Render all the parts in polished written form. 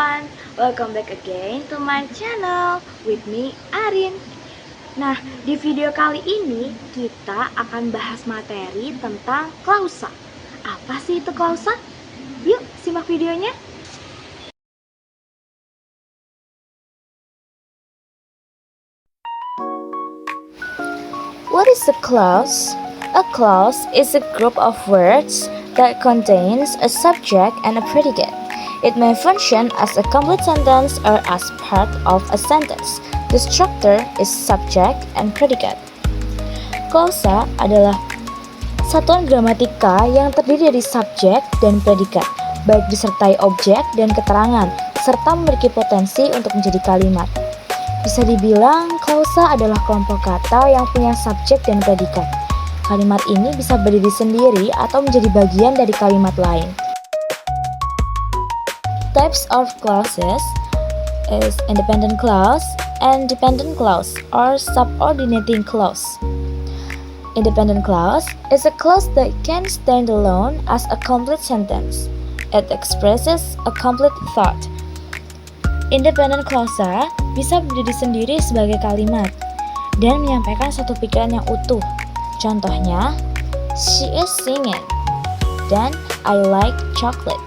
everyone, welcome back again to my channel with me Arin. Nah, di video kali ini kita akan bahas materi tentang klausa. Apa sih itu klausa? Yuk simak videonya. What is a clause? A clause is a group of words that contains a subject and a predicate. It may function as a complete sentence or as part of a sentence. The structure is subject and predicate. Klausa adalah satuan gramatika yang terdiri dari subjek dan predikat, baik disertai objek dan keterangan, serta memiliki potensi untuk menjadi kalimat. Bisa dibilang, klausa adalah kelompok kata yang punya subjek dan predikat. Kalimat ini bisa berdiri sendiri atau menjadi bagian dari kalimat lain. Types of clauses is independent clause and dependent clause or subordinating clause. Independent clause is a clause that can stand alone as a complete sentence. It expresses a complete thought. Independent clausa bisa berdiri sendiri sebagai kalimat dan menyampaikan satu pikiran yang utuh. Contohnya, she is singing dan I like chocolate.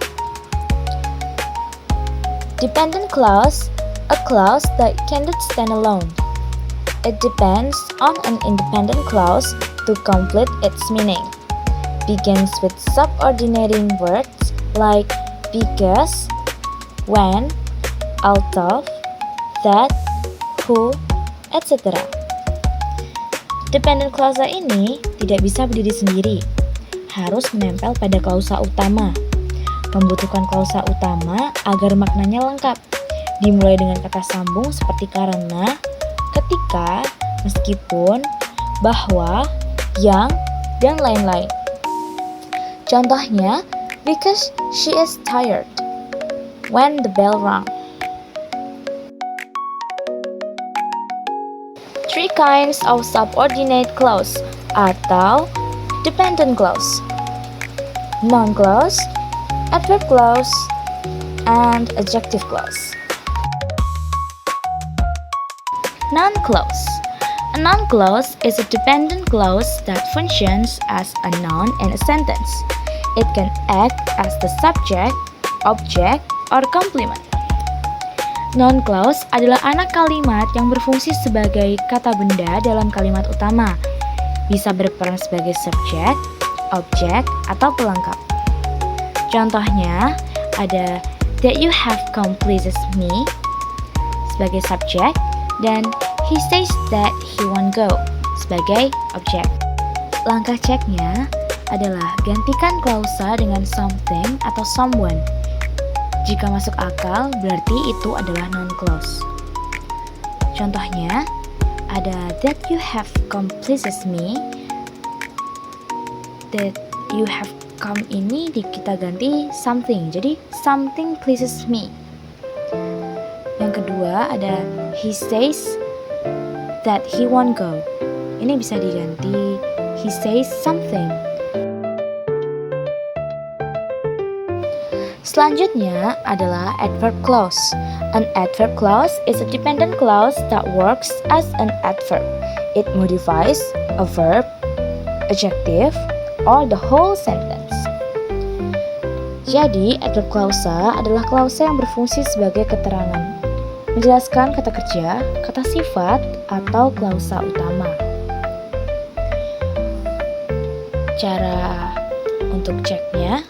Dependent clause, a clause that cannot stand alone. It depends on an independent clause to complete its meaning. Begins with subordinating words like because, when, although, that, who, etc. Dependent klausa ini tidak bisa berdiri sendiri, harus menempel pada klausa utama. Membutuhkan klausa utama agar maknanya lengkap, dimulai dengan kata sambung seperti karena, ketika, meskipun, bahwa, yang, dan lain-lain. Contohnya, because she is tired when the bell rang. Three kinds of subordinate clause atau dependent clause: noun clause, adverb clause, and adjective clause. Noun clause. A noun clause is a dependent clause that functions as a noun in a sentence. It can act as the subject, object, or complement. Noun clause adalah anak kalimat yang berfungsi sebagai kata benda dalam kalimat utama. Bisa berperan sebagai subjek, objek, atau pelengkap. Contohnya ada that you have come pleases me sebagai subjek dan he says that he won't go sebagai objek. Langkah ceknya adalah gantikan klausa dengan something atau someone. Jika masuk akal, berarti itu adalah noun clause. Contohnya, ada that you have come pleases me. That you have come ini kita ganti something. Jadi, something pleases me. Yang kedua ada he says that he won't go. Ini bisa diganti he says something. Selanjutnya adalah adverb clause. An adverb clause is a dependent clause that works as an adverb. It modifies a verb, adjective, or the whole sentence. Jadi, adverb klausa adalah klausa yang berfungsi sebagai keterangan, menjelaskan kata kerja, kata sifat, atau klausa utama. Cara untuk ceknya,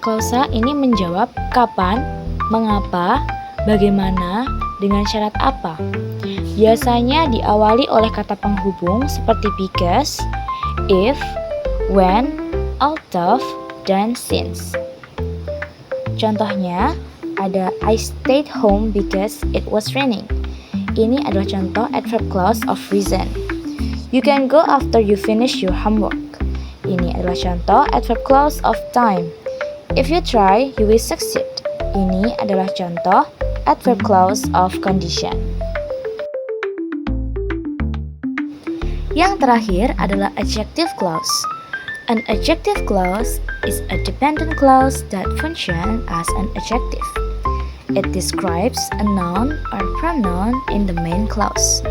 klausa ini menjawab kapan, mengapa, bagaimana, dengan syarat apa. Biasanya diawali oleh kata penghubung seperti because, if, when, although, dan since. Contohnya ada I stayed home because it was raining. Ini adalah contoh adverb clause of reason. You can go after you finish your homework. Ini adalah contoh adverb clause of time. If you try, you will succeed. Ini adalah contoh adverb clause of condition. Yang terakhir adalah adjective clause. An adjective clause is a dependent clause that functions as an adjective. It describes a noun or pronoun in the main clause.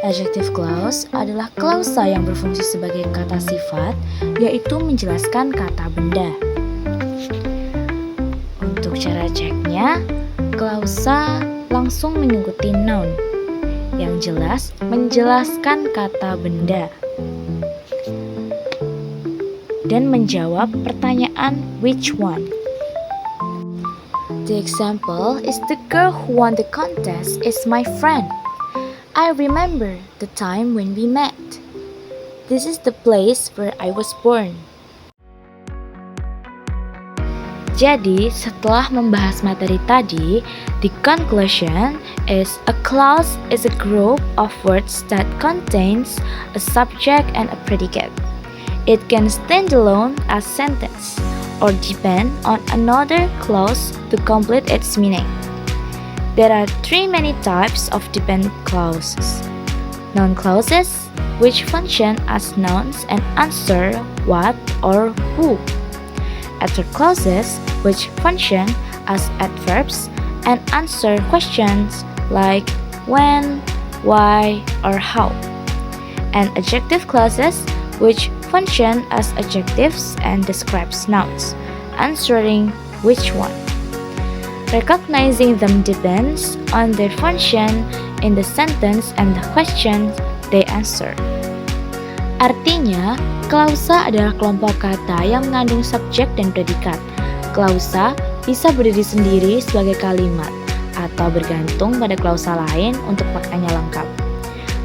Adjective clause adalah klausa yang berfungsi sebagai kata sifat, yaitu menjelaskan kata benda. Untuk cara ceknya, klausa langsung mengikuti noun, yang jelas menjelaskan kata benda, dan menjawab pertanyaan which one. The example is the girl who won the contest is my friend. I remember the time when we met. This is the place where I was born. Jadi, setelah membahas materi tadi, the conclusion is a clause is a group of words that contains a subject and a predicate. It can stand alone as sentence or depend on another clause to complete its meaning. There are three many types of dependent clauses. Noun clauses, which function as nouns and answer what or who. Adverb clauses, which function as adverbs and answer questions like when, why, or how. And adjective clauses, which function as adjectives and describes nouns, answering which one. Recognizing them depends on their function in the sentence and the questions they answer. Artinya, klausa adalah kelompok kata yang mengandung subjek dan predikat. Klausa bisa berdiri sendiri sebagai kalimat atau bergantung pada klausa lain untuk maknanya lengkap.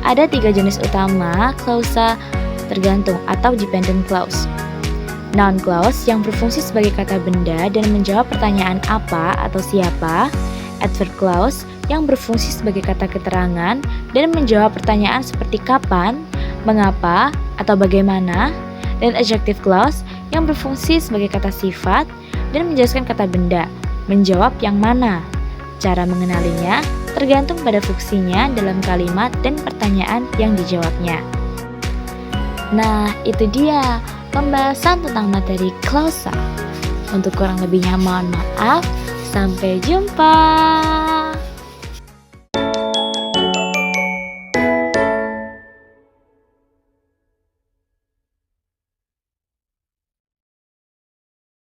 Ada 3 jenis utama klausa tergantung atau dependent clause. Noun clause yang berfungsi sebagai kata benda dan menjawab pertanyaan apa atau siapa. Adverb clause yang berfungsi sebagai kata keterangan dan menjawab pertanyaan seperti kapan, mengapa, atau bagaimana. Dan adjective clause yang berfungsi sebagai kata sifat dan menjelaskan kata benda, menjawab yang mana. Cara mengenalinya tergantung pada fungsinya dalam kalimat dan pertanyaan yang dijawabnya. Nah, itu dia pembahasan tentang materi klausa. Untuk kurang lebihnya mohon maaf. Sampai jumpa.